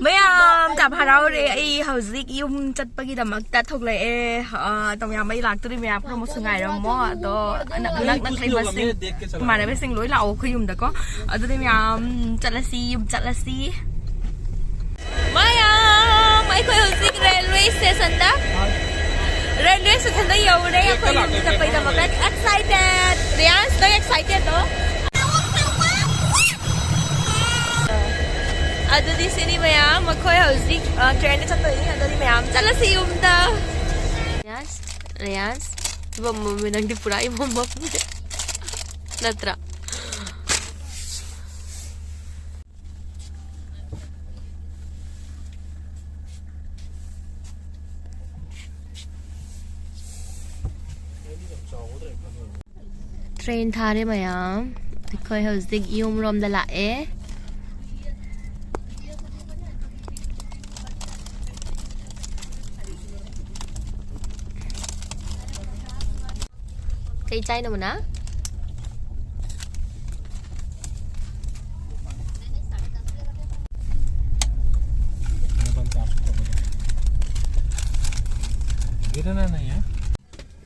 Mayam tap haraure ai hauzik yum chatpagi damak ta thoklai e tom yam mai lak turi mayam promotion ngai ram mo to nak thai basing mane basing loi lao khuyum da ko adu mayam chatlasi mayam ai khoi hauzik railway station da railway station da yaure khoi yum chapai damak excited Rian so excited no Ado di sini mayam makoy hauzik train na chato ini ado di mayam chala si umda Rian iba mo minang di pura iba mo natra train thare mayam makoy hauzik yum rom dala e Cây chay nào mà ná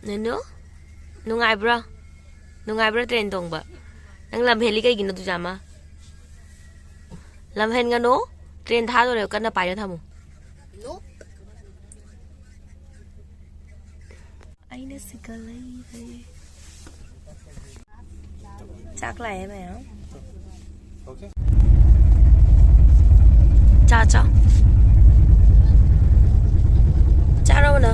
Neno Nungaire bro train tong ba Nang làm heli kay gino tu jama Làm hen nga no Train tha rồi kan na pai na thamu Ai na sikalay Chắc là em mày không? Ok. Cha. Cha đâu nè?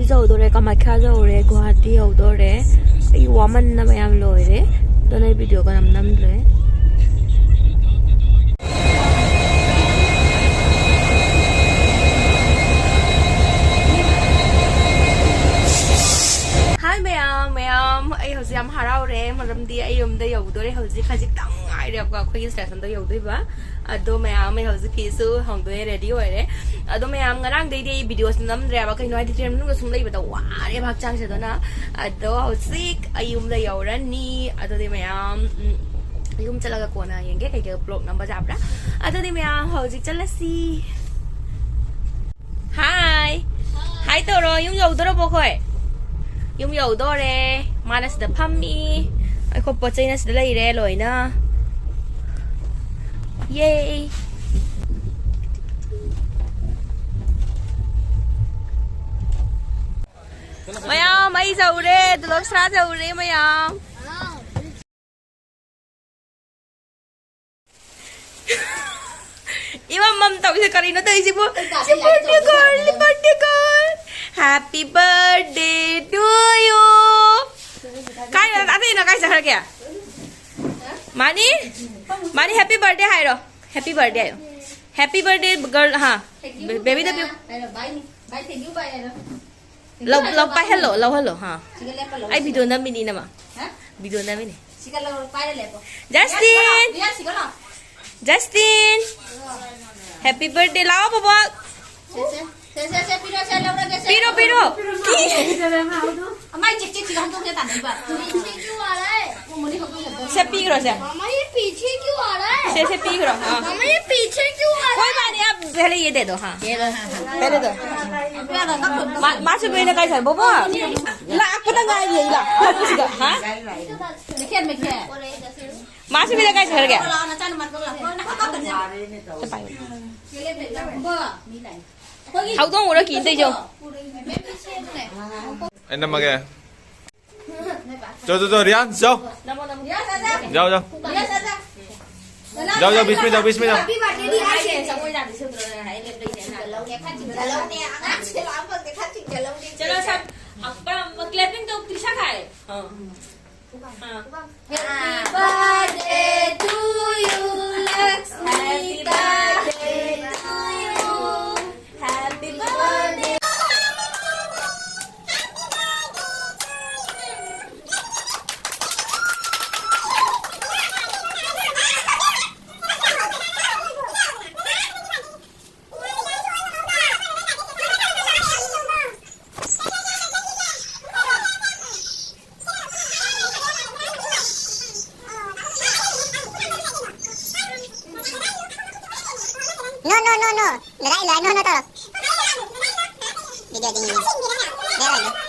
Dầu đồ này còn mặt khác dầu này Guwahati dầu đồ này cái woman na mayam lôi đấy đồ này video còn năm rồi Hi mayam ai hầu gì harau đấy mà làm đi ai đây dầu đồ này hầu gì khai tăng ai đẹp quá khơi station đây dầu đấy ba ado mayam ai hầu gì khi su hồng đồ ready rồi đấy ado mayam ngarang dei video nam reba kai noi train nu sum lei bata wa re bhak chang se dona ado hauzik ayum da yaurani ado de mayam ayum chalaga kona yenge kai ke vlog number japra ado de mayam hauzik chalasi Hi toro yum yau doro bo khoi yum yau dore manas da phammi ai ko pochai na sida lei re loina Yay Mayam ai dầu re tulog sra dầu re mayam Iba mom tau se karino dai si birthday girl Happy birthday to you Kai ate na kai sa kya Mani happy birthday hai ro Happy birthday girl ha baby da bye thank you bye Lâu bye hello ha ai video na mini na ma video na mini Justin happy birthday lao baba Piro Mai chích không tôi tặng đấy bạn Xe pi rồi xe Mama ये पीछे क्यों आ रहा है से pi rồi हाँ Mama ये पीछे क्यों आ रहा है कोई बात नहीं आप पहले ये दे दो हाँ पहले दो माँ से पहले कैसा है बोबो ला आपको तो गाय यही ला हाँ देखिए माँ से पहले कैसा कर गया Hậu con ngồi đó kiện đi chưa? Anh nằm mà kìa. Cho, Rian, vô. Vô. जाओ बीच में जाओ happy birthday đi ai sẽ xong rồi làm xong rồi hãy lên đi sẽ lâu nè phát triển lâu nè ăn sẽ làm vâng để phát triển lâu đi चलो सब अब clapping तो त्रिशा का है Happy birthday to you Lakshmi birthday to you Happy birthday No. Lại no to. Video đi. Đây rồi.